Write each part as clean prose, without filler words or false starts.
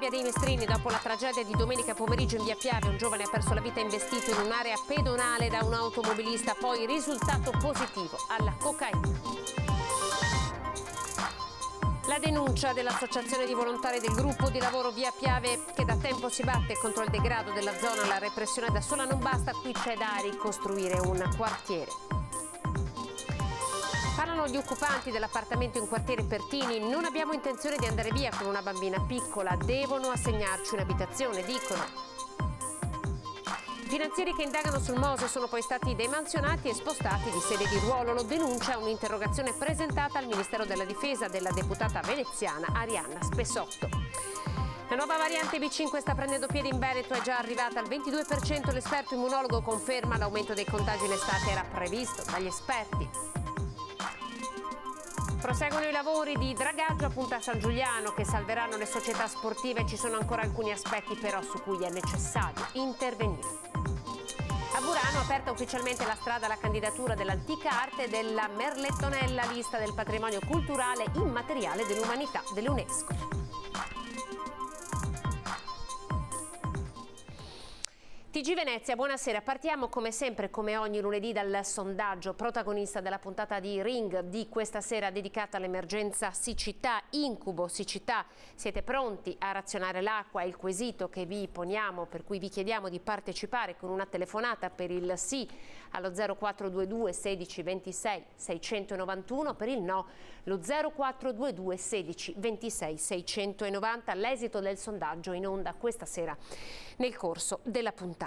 rabbia dei mestrini dopo la tragedia di domenica pomeriggio in via Piave. Un giovane ha perso la vita investito in un'area pedonale da un automobilista, poi risultato positivo alla cocaina. La denuncia dell'associazione di volontari del gruppo di lavoro via Piave, che da tempo si batte contro il degrado della zona. La repressione da sola non basta, qui c'è da ricostruire un quartiere. Parlano gli occupanti dell'appartamento in quartiere Pertini. Non abbiamo intenzione di andare via con una bambina piccola, devono assegnarci un'abitazione, dicono. I finanzieri che indagano sul Mose sono poi stati demansionati e spostati di sede di ruolo. Lo denuncia un'interrogazione presentata al Ministero della Difesa della deputata veneziana Arianna Spessotto. La nuova variante B5 sta prendendo piede in Veneto, è già arrivata al 22%. L'esperto immunologo conferma l'aumento dei contagi in estate era previsto dagli esperti. Proseguono i lavori di dragaggio a Punta San Giuliano che salveranno le società sportive. Ci sono ancora alcuni aspetti però su cui è necessario intervenire. A Burano aperta ufficialmente la strada alla candidatura dell'antica arte della Merlettonella, lista del patrimonio culturale immateriale dell'umanità dell'UNESCO. TG Venezia, buonasera. Partiamo come sempre, come ogni lunedì, dal sondaggio protagonista della puntata di Ring di questa sera dedicata all'emergenza siccità, incubo siccità. Siete pronti a razionare l'acqua? È il quesito che vi poniamo, per cui vi chiediamo di partecipare con una telefonata per il sì allo 0422 16 26 691, per il no lo 0422 16 26 690. L'esito del sondaggio in onda questa sera nel corso della puntata.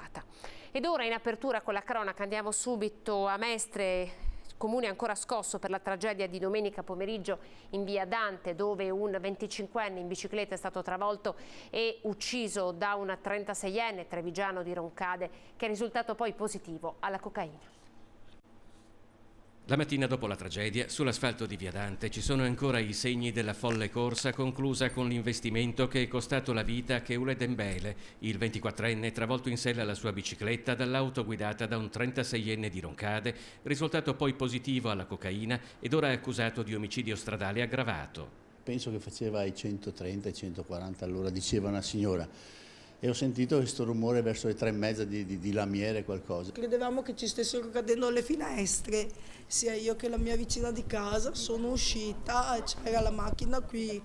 Ed ora in apertura con la cronaca andiamo subito a Mestre, comune ancora scosso per la tragedia di domenica pomeriggio in via Dante, dove un 25enne in bicicletta è stato travolto e ucciso da un 36enne trevigiano di Roncade, che è risultato poi positivo alla cocaina. La mattina dopo la tragedia, sull'asfalto di via Dante ci sono ancora i segni della folle corsa conclusa con l'investimento che è costato la vita a Keule Dembele, il 24enne travolto in sella alla sua bicicletta dall'auto guidata da un 36enne di Roncade, risultato poi positivo alla cocaina ed ora accusato di omicidio stradale aggravato. Penso che faceva i 130, i 140 all'ora, diceva una signora. E ho sentito questo rumore verso le 3:30 di lamiere, qualcosa. Credevamo che ci stessero cadendo le finestre, sia io che la mia vicina di casa. Sono uscita e c'era la macchina qui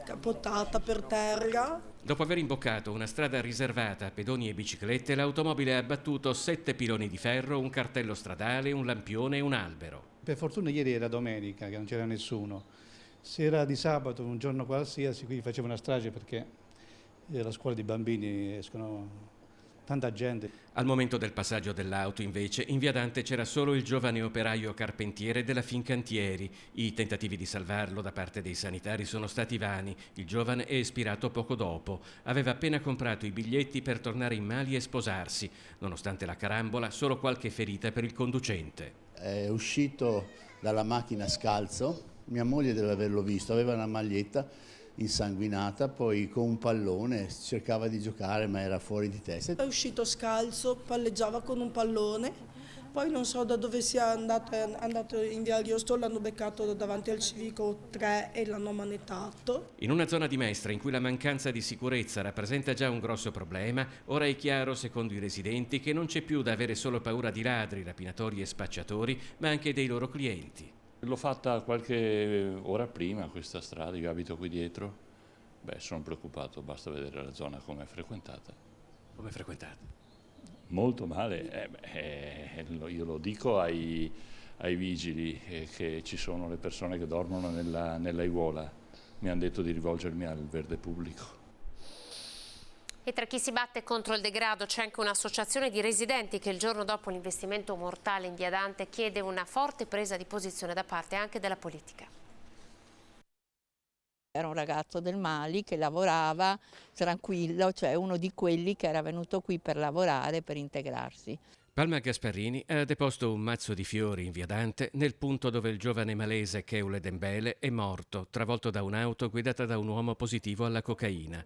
capotata per terra. Dopo aver imboccato una strada riservata a pedoni e biciclette, l'automobile ha abbattuto 7 piloni di ferro, un cartello stradale, un lampione e un albero. Per fortuna ieri era domenica, che non c'era nessuno. Se era di sabato, un giorno qualsiasi, qui faceva una strage perché la scuola di bambini, escono tanta gente. Al momento del passaggio dell'auto, invece, in via Dante c'era solo il giovane operaio carpentiere della Fincantieri. I tentativi di salvarlo da parte dei sanitari sono stati vani. Il giovane è espirato poco dopo. Aveva appena comprato i biglietti per tornare in Mali e sposarsi. Nonostante la carambola, solo qualche ferita per il conducente. È uscito dalla macchina scalzo. Mia moglie deve averlo visto, aveva una maglietta insanguinata, poi con un pallone cercava di giocare ma era fuori di testa. È uscito scalzo, palleggiava con un pallone, poi non so da dove sia andato, è andato in via Ariosto, l'hanno beccato davanti al civico 3 e l'hanno manettato. In una zona di Mestre in cui la mancanza di sicurezza rappresenta già un grosso problema, ora è chiaro, secondo i residenti, che non c'è più da avere solo paura di ladri, rapinatori e spacciatori, ma anche dei loro clienti. L'ho fatta qualche ora prima questa strada, io abito qui dietro. Sono preoccupato, basta vedere la zona come è frequentata. Come è frequentata? Molto male, io lo dico ai vigili che ci sono le persone che dormono nell'aiuola. Mi hanno detto di rivolgermi al verde pubblico. E tra chi si batte contro il degrado c'è anche un'associazione di residenti che il giorno dopo l'investimento mortale in via Dante chiede una forte presa di posizione da parte anche della politica. Era un ragazzo del Mali che lavorava tranquillo, cioè uno di quelli che era venuto qui per lavorare, per integrarsi. Palma Gasparini ha deposto un mazzo di fiori in via Dante nel punto dove il giovane malese Keule Dembele è morto, travolto da un'auto guidata da un uomo positivo alla cocaina.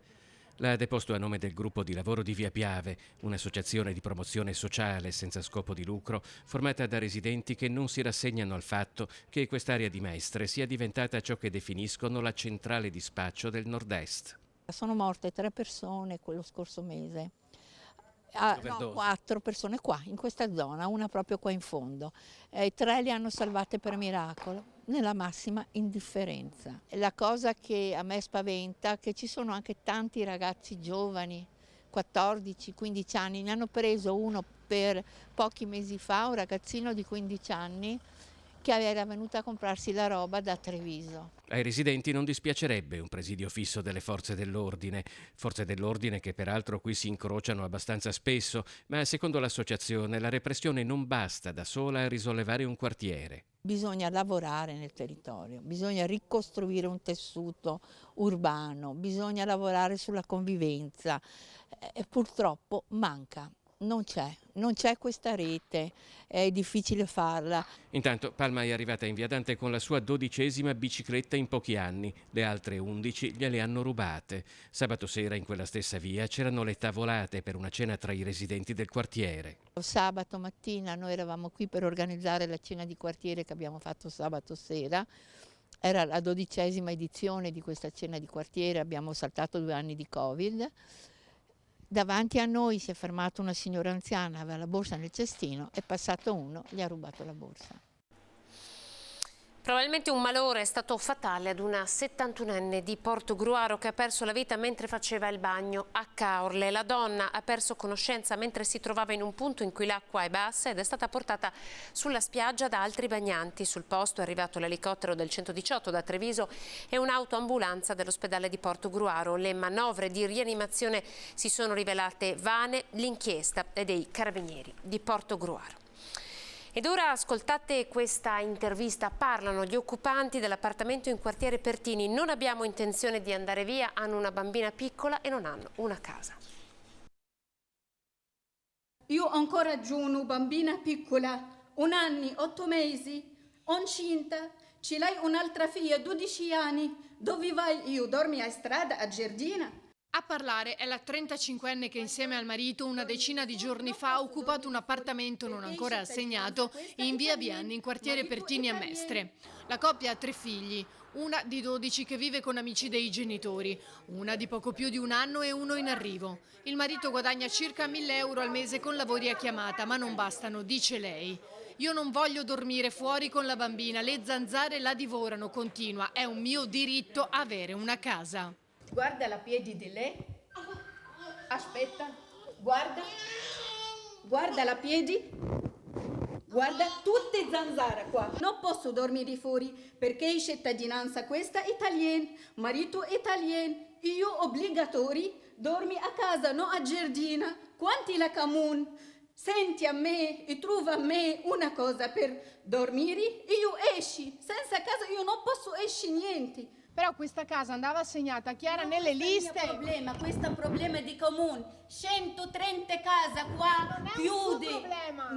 L'ha deposto a nome del gruppo di lavoro di via Piave, un'associazione di promozione sociale senza scopo di lucro, formata da residenti che non si rassegnano al fatto che quest'area di Mestre sia diventata ciò che definiscono la centrale di spaccio del nord-est. Sono morte 3 persone quello scorso mese. No, 4 persone qua, in questa zona, una proprio qua in fondo. 3 le hanno salvate per miracolo, nella massima indifferenza. La cosa che a me spaventa è che ci sono anche tanti ragazzi giovani, 14, 15 anni. Ne hanno preso uno per pochi mesi fa, un ragazzino di 15 anni, che era venuto a comprarsi la roba da Treviso. Ai residenti non dispiacerebbe un presidio fisso delle forze dell'ordine che peraltro qui si incrociano abbastanza spesso, ma secondo l'associazione la repressione non basta da sola a risollevare un quartiere. Bisogna lavorare nel territorio, bisogna ricostruire un tessuto urbano, bisogna lavorare sulla convivenza. Purtroppo manca. Non c'è questa rete, è difficile farla. Intanto Palma è arrivata in via Dante con la sua 12ª bicicletta in pochi anni, le altre 11 gliele hanno rubate. Sabato sera in quella stessa via c'erano le tavolate per una cena tra i residenti del quartiere. Sabato mattina noi eravamo qui per organizzare la cena di quartiere che abbiamo fatto sabato sera. Era la 12ª edizione di questa cena di quartiere, abbiamo saltato 2 anni di Covid. Davanti a noi si è fermata una signora anziana, aveva la borsa nel cestino, è passato uno, gli ha rubato la borsa. Probabilmente un malore è stato fatale ad una 71enne di Portogruaro che ha perso la vita mentre faceva il bagno a Caorle. La donna ha perso conoscenza mentre si trovava in un punto in cui l'acqua è bassa ed è stata portata sulla spiaggia da altri bagnanti. Sul posto è arrivato l'elicottero del 118 da Treviso e un'autoambulanza dell'ospedale di Portogruaro. Le manovre di rianimazione si sono rivelate vane. L'inchiesta è dei carabinieri di Portogruaro. Ed ora ascoltate questa intervista, parlano gli occupanti dell'appartamento in quartiere Pertini. Non abbiamo intenzione di andare via, hanno una bambina piccola e non hanno una casa. Io ho ancora giù una bambina piccola, 1 anno, 8 mesi, incinta, ce l'hai un'altra figlia, 12 anni, dove vai? Io dormi a strada, a giardina? A parlare è la 35enne che insieme al marito una decina di giorni fa ha occupato un appartamento non ancora assegnato in via Vianni, in quartiere Pertini a Mestre. La coppia ha 3 figli, una di 12 che vive con amici dei genitori, una di poco più di 1 anno e uno in arrivo. Il marito guadagna circa 1.000 euro al mese con lavori a chiamata, ma non bastano, dice lei. Io non voglio dormire fuori con la bambina, le zanzare la divorano, continua, è un mio diritto avere una casa. Guarda la piedi di lei, aspetta, guarda la piedi, guarda tutte zanzare qua. Non posso dormire fuori perché è cittadinanza questa italiana, marito italiano, io obbligatori, dormi a casa, non a giardina. Quanti la comune? Senti a me e trova a me una cosa per dormire, io esci, senza casa io non posso esci niente. Però questa casa andava assegnata a Chiara nelle liste. Questo è un problema di comune. 130 case qua, non è chiude. Un problema.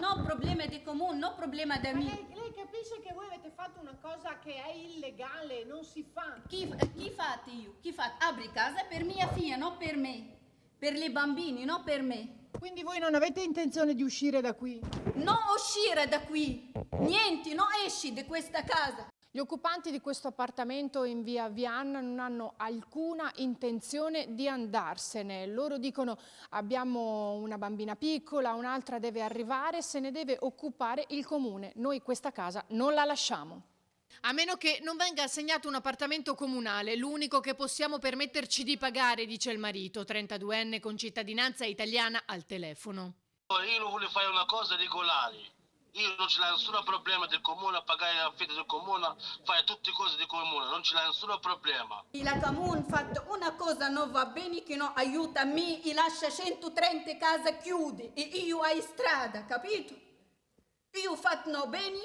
No, problema di comune, no problema da me. Lei capisce che voi avete fatto una cosa che è illegale, non si fa. Chi fate io? Chi fate? Apri casa per mia figlia, non per me. Per i bambini, non per me. Quindi voi non avete intenzione di uscire da qui? Non uscire da qui. Niente, non esci di questa casa. Gli occupanti di questo appartamento in via Vianna non hanno alcuna intenzione di andarsene. Loro dicono: abbiamo una bambina piccola, un'altra deve arrivare, se ne deve occupare il comune. Noi questa casa non la lasciamo. A meno che non venga assegnato un appartamento comunale, l'unico che possiamo permetterci di pagare, dice il marito, 32enne con cittadinanza italiana, al telefono. Io non voglio fare una cosa regolare. Io non ce l'ho nessun problema del comune a pagare l'affitto del comune, fare tutte cose del comune, non ce l'ho nessun problema. La comune ha fatto una cosa non va bene che non aiuta me e lascia 130 case chiude e io ai strada, capito? Io ho fatto no bene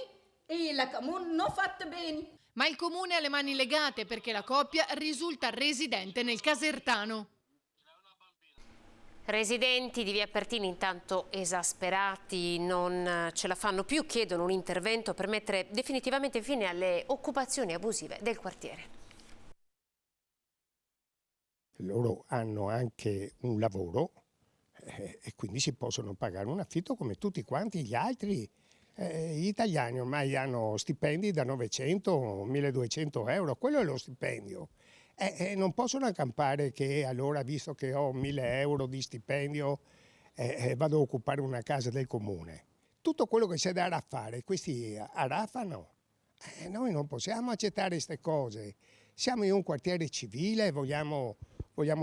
e la comune non ha fatto bene. Ma il comune ha le mani legate perché la coppia risulta residente nel Casertano. Residenti di via Pertini intanto esasperati, non ce la fanno più, chiedono un intervento per mettere definitivamente fine alle occupazioni abusive del quartiere. Loro hanno anche un lavoro e quindi si possono pagare un affitto come tutti quanti gli altri. Gli italiani ormai hanno stipendi da 900 o 1200 euro, quello è lo stipendio. Non possono accampare che allora, visto che ho 1.000 euro di stipendio, vado a occupare una casa del comune. Tutto quello che c'è da araffare, questi araffano. Noi non possiamo accettare queste cose. Siamo in un quartiere civile, vogliamo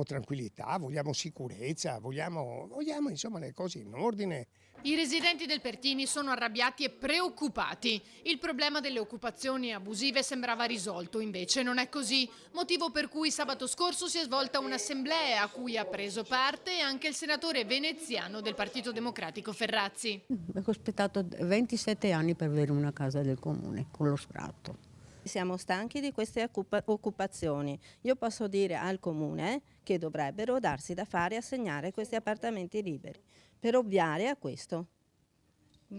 tranquillità, vogliamo sicurezza, vogliamo insomma le cose in ordine. I residenti del Pertini sono arrabbiati e preoccupati. Il problema delle occupazioni abusive sembrava risolto, invece non è così. Motivo per cui sabato scorso si è svolta un'assemblea a cui ha preso parte anche il senatore veneziano del Partito Democratico Ferrazzi. Ho aspettato 27 anni per avere una casa del comune con lo sfratto. Siamo stanchi di queste occupazioni. Io posso dire al comune che dovrebbero darsi da fare e assegnare questi appartamenti liberi per ovviare a questo.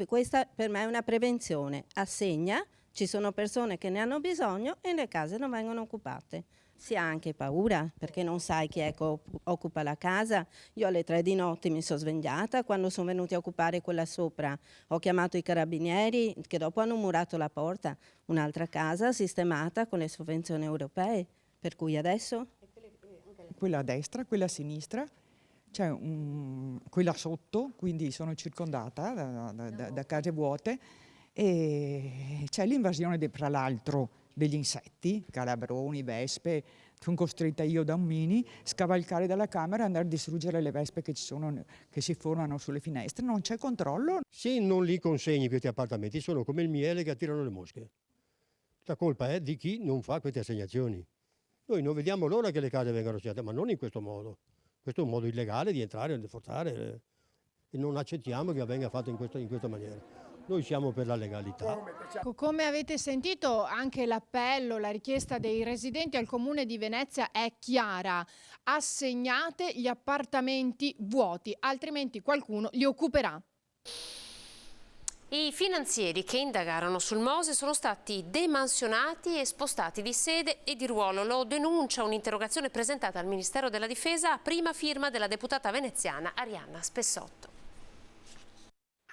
Questa per me è una prevenzione. Assegna, ci sono persone che ne hanno bisogno e le case non vengono occupate. Si ha anche paura perché non sai chi è che occupa la casa. Io alle 3 di notte mi sono svegliata quando sono venuti a occupare quella sopra. Ho chiamato i carabinieri che dopo hanno murato la porta. Un'altra casa sistemata con le sovvenzioni europee. Per cui adesso? Quella a destra, quella a sinistra, c'è quella sotto, quindi sono circondata da case vuote e c'è l'invasione tra l'altro degli insetti, calabroni, vespe. Sono costretta io da un mini scavalcare dalla camera e andare a distruggere le vespe che si formano sulle finestre. Non c'è controllo. Se non li consegni questi appartamenti sono come il miele che attirano le mosche. La colpa è di chi non fa queste assegnazioni. Noi non vediamo l'ora che le case vengano assegnate, ma non in questo modo. Questo è un modo illegale di entrare e di forzare e non accettiamo che avvenga fatto in questa maniera. Noi siamo per la legalità. Come avete sentito, anche l'appello, la richiesta dei residenti al Comune di Venezia è chiara. Assegnate gli appartamenti vuoti, altrimenti qualcuno li occuperà. I finanzieri che indagarono sul Mose sono stati demansionati e spostati di sede e di ruolo. Lo denuncia un'interrogazione presentata al Ministero della Difesa a prima firma della deputata veneziana Arianna Spessotto.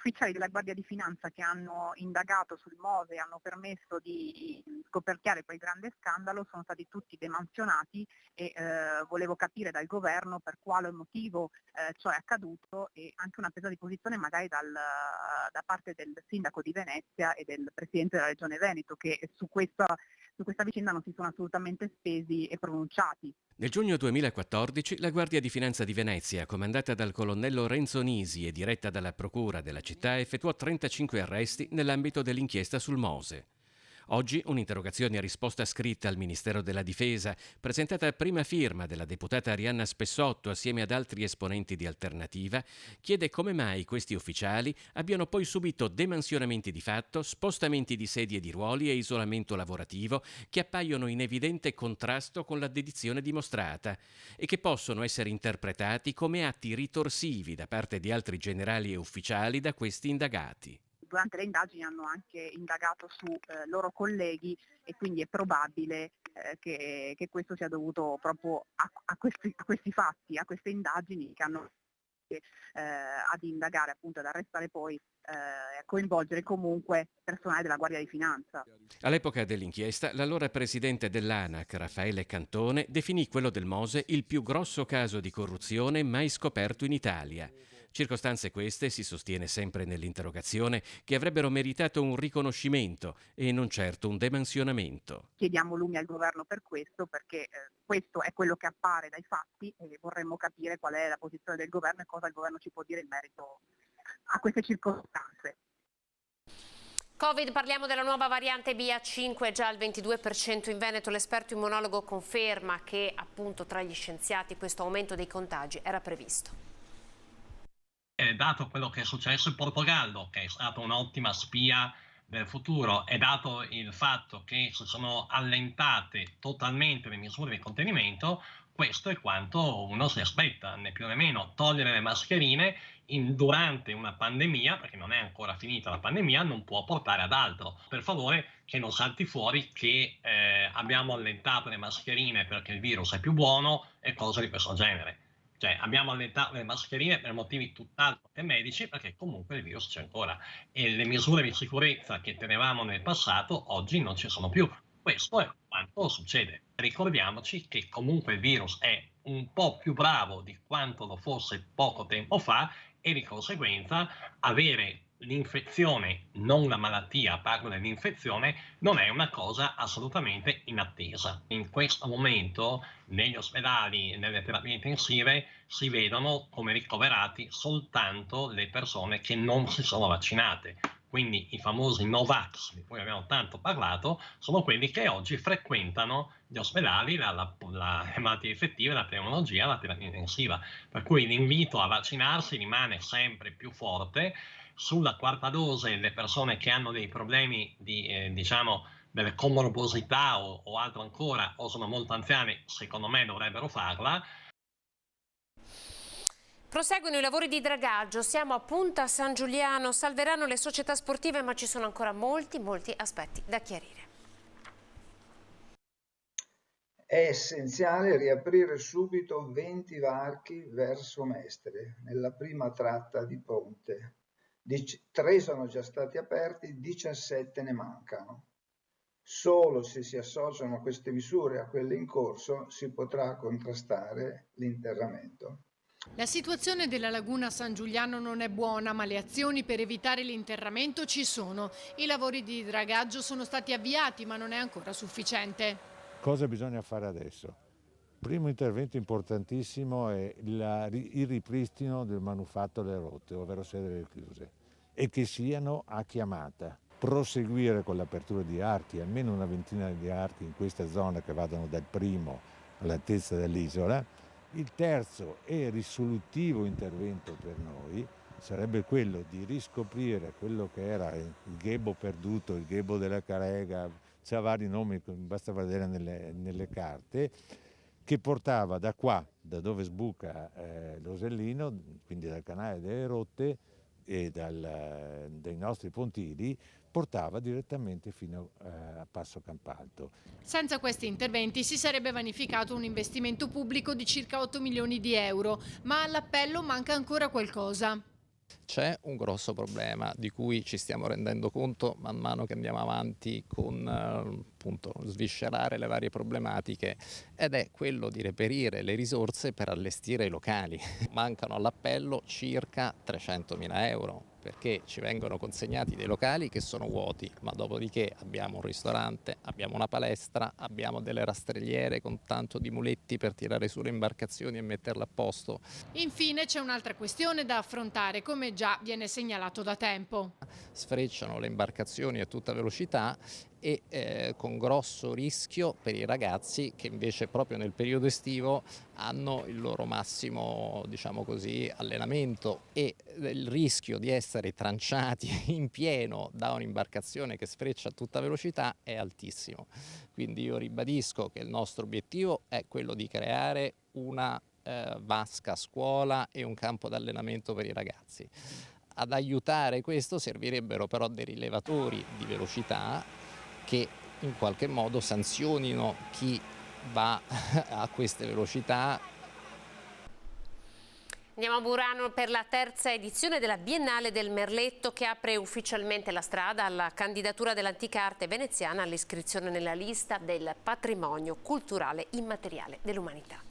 Ufficiali della Guardia di Finanza che hanno indagato sul Mose e hanno permesso di scoperchiare quel grande scandalo sono stati tutti demansionati e volevo capire dal governo per quale motivo ciò è accaduto e anche una presa di posizione magari da parte del sindaco di Venezia e del presidente della Regione Veneto che su questa vicenda non si sono assolutamente spesi e pronunciati. Nel giugno 2014 la Guardia di Finanza di Venezia, comandata dal colonnello Renzo Nisi e diretta dalla Procura della città, effettuò 35 arresti nell'ambito dell'inchiesta sul Mose. Oggi un'interrogazione a risposta scritta al Ministero della Difesa, presentata a prima firma della deputata Arianna Spessotto assieme ad altri esponenti di Alternativa, chiede come mai questi ufficiali abbiano poi subito demansionamenti di fatto, spostamenti di sedie di ruoli e isolamento lavorativo che appaiono in evidente contrasto con la dedizione dimostrata e che possono essere interpretati come atti ritorsivi da parte di altri generali e ufficiali da questi indagati. Durante le indagini hanno anche indagato su loro colleghi e quindi è probabile che questo sia dovuto proprio a questi fatti, a queste indagini che hanno ad indagare, appunto ad arrestare poi a coinvolgere comunque personale della Guardia di Finanza. All'epoca dell'inchiesta, l'allora presidente dell'ANAC, Raffaele Cantone, definì quello del Mose il più grosso caso di corruzione mai scoperto in Italia. Circostanze queste, si sostiene sempre nell'interrogazione, che avrebbero meritato un riconoscimento e non certo un demansionamento. Chiediamo lumi al governo per questo, perché questo è quello che appare dai fatti e vorremmo capire qual è la posizione del governo e cosa il governo ci può dire in merito a queste circostanze. Covid, parliamo della nuova variante BA5, già al 22% in Veneto. L'esperto immunologo conferma che appunto tra gli scienziati questo aumento dei contagi era previsto. Dato quello che è successo in Portogallo, che è stata un'ottima spia del futuro, e dato il fatto che si sono allentate totalmente le misure di contenimento, questo è quanto uno si aspetta, né più né meno. Togliere le mascherine durante una pandemia, perché non è ancora finita la pandemia, non può portare ad altro. Per favore che non salti fuori che abbiamo allentato le mascherine perché il virus è più buono e cose di questo genere. Cioè abbiamo allentato le mascherine per motivi tutt'altro che medici, perché comunque il virus c'è ancora e le misure di sicurezza che tenevamo nel passato oggi non ci sono più. Questo è quanto succede. Ricordiamoci che comunque il virus è un po' più bravo di quanto lo fosse poco tempo fa e di conseguenza avere l'infezione, non la malattia, parlo dell'infezione, non è una cosa assolutamente inattesa. In questo momento negli ospedali, nelle terapie intensive, si vedono come ricoverati soltanto le persone che non si sono vaccinate. Quindi i famosi Novax, di cui abbiamo tanto parlato, sono quelli che oggi frequentano gli ospedali, la malattia infettiva, la pneumologia, la terapia intensiva. Per cui l'invito a vaccinarsi rimane sempre più forte. Sulla quarta dose le persone che hanno dei problemi di, delle comorbosità o altro ancora, o sono molto anziane, secondo me dovrebbero farla. Proseguono i lavori di dragaggio, siamo a Punta San Giuliano, salveranno le società sportive, ma ci sono ancora molti aspetti da chiarire. È essenziale riaprire subito 20 varchi verso Mestre, nella prima tratta di ponte. 3 sono già stati aperti, 17 ne mancano. Solo se si associano queste misure a quelle in corso si potrà contrastare l'interramento. La situazione della laguna San Giuliano non è buona, ma le azioni per evitare l'interramento ci sono. I lavori di dragaggio sono stati avviati, ma non è ancora sufficiente. Cosa bisogna fare adesso? Primo intervento importantissimo è il ripristino del manufatto delle rotte, ovvero sedere chiuse, e che siano a chiamata. Proseguire con l'apertura di archi, almeno una ventina di archi in questa zona che vadano dal primo all'altezza dell'isola. Il terzo e risolutivo intervento per noi sarebbe quello di riscoprire quello che era il ghebo perduto, il ghebo della Carega, c'ha vari nomi, basta vedere nelle carte, che portava da qua, da dove sbuca l'Osellino, quindi dal canale delle rotte e dai nostri pontili, portava direttamente fino a Passo Campalto. Senza questi interventi si sarebbe vanificato un investimento pubblico di circa 8 milioni di euro, ma all'appello manca ancora qualcosa. C'è un grosso problema di cui ci stiamo rendendo conto man mano che andiamo avanti con appunto sviscerare le varie problematiche, ed è quello di reperire le risorse per allestire i locali. Mancano all'appello circa 300.000 euro perché ci vengono consegnati dei locali che sono vuoti, ma dopodiché abbiamo un ristorante, abbiamo una palestra, abbiamo delle rastrelliere con tanto di muletti per tirare su le imbarcazioni e metterle a posto. Infine c'è un'altra questione da affrontare, come già viene segnalato da tempo. Sfrecciano le imbarcazioni a tutta velocità e con grosso rischio per i ragazzi che invece proprio nel periodo estivo hanno il loro massimo, diciamo così, allenamento, e il rischio di essere tranciati in pieno da un'imbarcazione che sfreccia a tutta velocità è altissimo. Quindi io ribadisco che il nostro obiettivo è quello di creare una vasca scuola e un campo d'allenamento per i ragazzi. Ad aiutare questo servirebbero però dei rilevatori di velocità che in qualche modo sanzionino chi va a queste velocità. Andiamo a Burano per la terza edizione della Biennale del Merletto, che apre ufficialmente la strada alla candidatura dell'antica arte veneziana all'iscrizione nella lista del patrimonio culturale immateriale dell'umanità.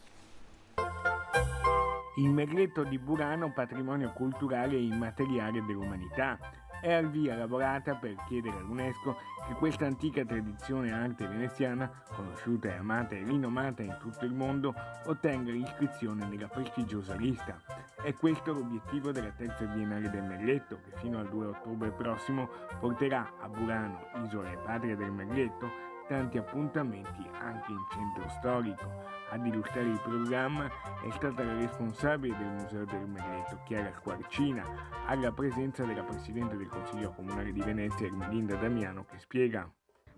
Il Merletto di Burano, patrimonio culturale immateriale dell'umanità. È al via lavorata per chiedere all'UNESCO che questa antica tradizione arte veneziana, conosciuta e amata e rinomata in tutto il mondo, ottenga l'iscrizione nella prestigiosa lista. È questo l'obiettivo della terza Biennale del Merletto, che fino al 2 ottobre prossimo porterà a Burano, isola e patria del Merletto, tanti appuntamenti anche in centro storico. Ad illustrare il programma è stata la responsabile del Museo del Merletto, Chiara Squarcina, alla presenza della Presidente del Consiglio Comunale di Venezia, Ermelinda Damiano, che spiega.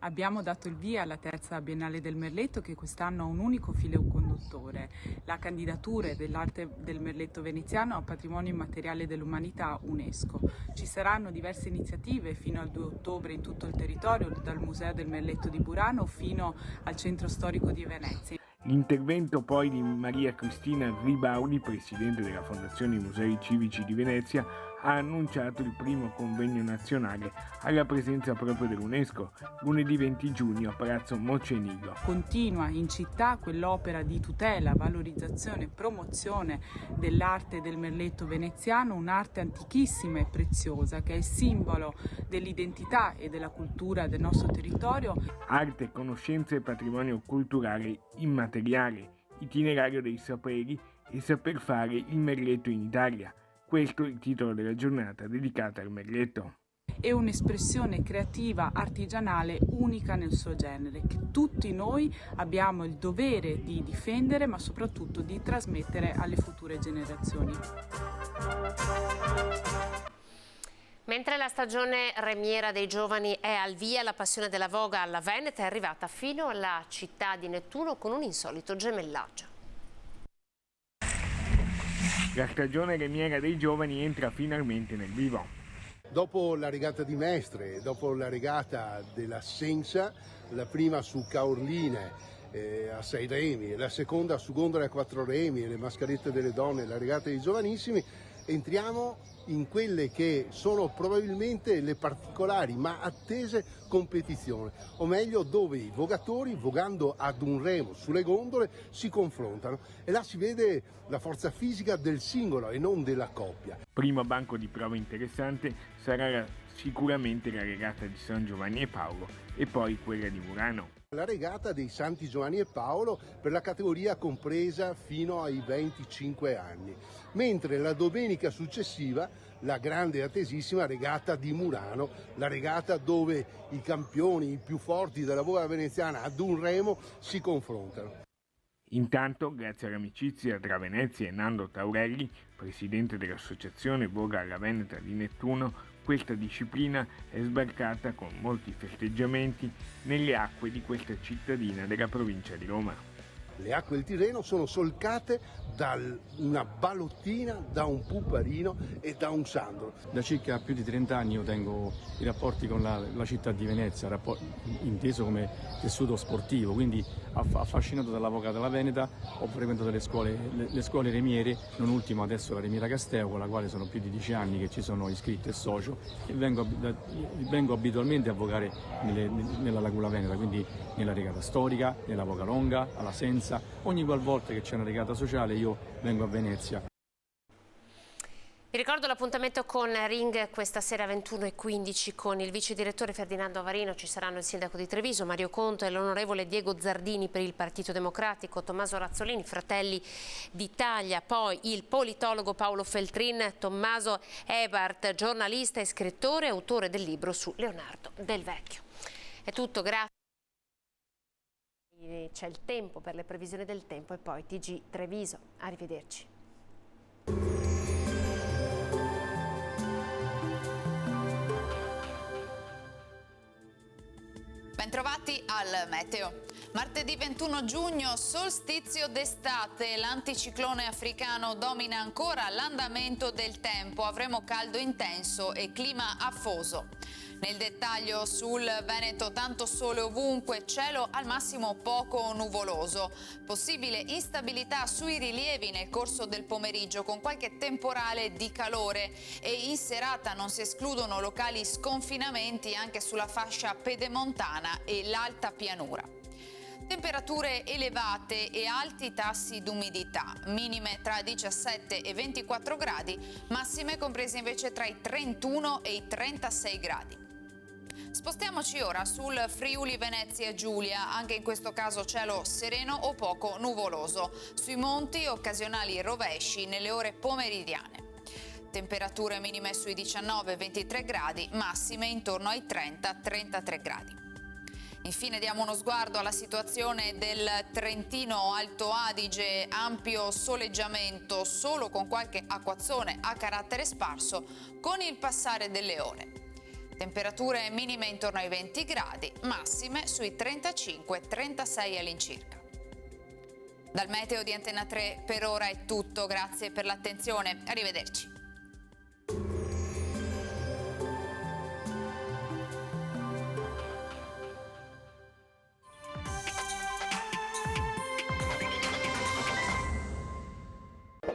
Abbiamo dato il via alla terza Biennale del Merletto, che quest'anno ha un unico filo conduttore: la candidatura dell'arte del Merletto veneziano a patrimonio immateriale dell'umanità UNESCO. Ci saranno diverse iniziative fino al 2 ottobre in tutto il territorio, dal Museo del Merletto di Burano fino al Centro Storico di Venezia. L'intervento poi di Maria Cristina Ribaudi, Presidente della Fondazione Musei Civici di Venezia, ha annunciato il primo convegno nazionale alla presenza proprio dell'UNESCO, lunedì 20 giugno a Palazzo Mocenigo. Continua in città quell'opera di tutela, valorizzazione e promozione dell'arte del merletto veneziano, un'arte antichissima e preziosa che è il simbolo dell'identità e della cultura del nostro territorio. Arte, conoscenza e patrimonio culturale immateriale, itinerario dei saperi e saper fare il merletto in Italia. Questo è il titolo della giornata dedicata al merletto. È un'espressione creativa artigianale unica nel suo genere, che tutti noi abbiamo il dovere di difendere, ma soprattutto di trasmettere alle future generazioni. Mentre la stagione remiera dei giovani è al via, la passione della voga alla Veneta è arrivata fino alla città di Nettuno con un insolito gemellaggio. La stagione remiera dei giovani entra finalmente nel vivo. Dopo la regata di Mestre, dopo la regata della Sensa, la prima su Caorline a 6 remi, la seconda su gondole a 4 remi e le mascherette delle donne, la regata dei giovanissimi, entriamo in quelle che sono probabilmente le particolari ma attese competizioni, o meglio dove i vogatori, vogando ad un remo sulle gondole, si confrontano e là si vede la forza fisica del singolo e non della coppia. Primo banco di prova interessante sarà sicuramente la regata di San Giovanni e Paolo e poi quella di Murano. La regata dei Santi Giovanni e Paolo per la categoria compresa fino ai 25 anni, mentre la domenica successiva la grande e attesissima regata di Murano, la regata dove i campioni, i più forti della voga veneziana ad un remo si confrontano. Intanto, grazie all'amicizia tra Venezia e Nando Taurelli, presidente dell'associazione Voga alla Veneta di Nettuno, questa disciplina è sbarcata con molti festeggiamenti nelle acque di questa cittadina della provincia di Roma. Le acque del Tirreno sono solcate da una balottina, da un puparino e da un sandro. Da circa più di 30 anni io tengo i rapporti con la città di Venezia, inteso come tessuto sportivo, quindi affascinato dalla voga della Veneta ho frequentato le scuole remiere, non ultimo adesso la Remiera Casteo, con la quale sono più di 10 anni che ci sono iscritto e socio, e vengo abitualmente a vogare nella Laguna Veneta, quindi nella regata storica, nella voga longa, alla Senza. Ogni qualvolta che c'è una regata sociale io vengo a Venezia. Vi ricordo l'appuntamento con Ring questa sera 21:15 con il vice direttore Ferdinando Avarino. Ci saranno il sindaco di Treviso Mario Conto e l'onorevole Diego Zardini per il Partito Democratico, Tommaso Razzolini, Fratelli d'Italia, poi il politologo Paolo Feltrin, Tommaso Ebert, giornalista e scrittore, autore del libro su Leonardo Del Vecchio. È tutto, grazie. C'è il tempo per le previsioni del tempo e poi TG Treviso. Arrivederci. Bentrovati al meteo. Martedì 21 giugno, solstizio d'estate, l'anticiclone africano domina ancora l'andamento del tempo, avremo caldo intenso e clima afoso. Nel dettaglio sul Veneto tanto sole ovunque, cielo al massimo poco nuvoloso, possibile instabilità sui rilievi nel corso del pomeriggio con qualche temporale di calore e in serata non si escludono locali sconfinamenti anche sulla fascia pedemontana e l'alta pianura. Temperature elevate e alti tassi d'umidità, minime tra 17 e 24 gradi, massime comprese invece tra i 31 e i 36 gradi. Spostiamoci ora sul Friuli Venezia Giulia, anche in questo caso cielo sereno o poco nuvoloso, sui monti occasionali rovesci nelle ore pomeridiane. Temperature minime sui 19-23 gradi, massime intorno ai 30-33 gradi. Infine diamo uno sguardo alla situazione del Trentino Alto Adige, ampio soleggiamento solo con qualche acquazzone a carattere sparso con il passare delle ore. Temperature minime intorno ai 20 gradi, massime sui 35-36 all'incirca. Dal meteo di Antena 3 per ora è tutto, grazie per l'attenzione, arrivederci.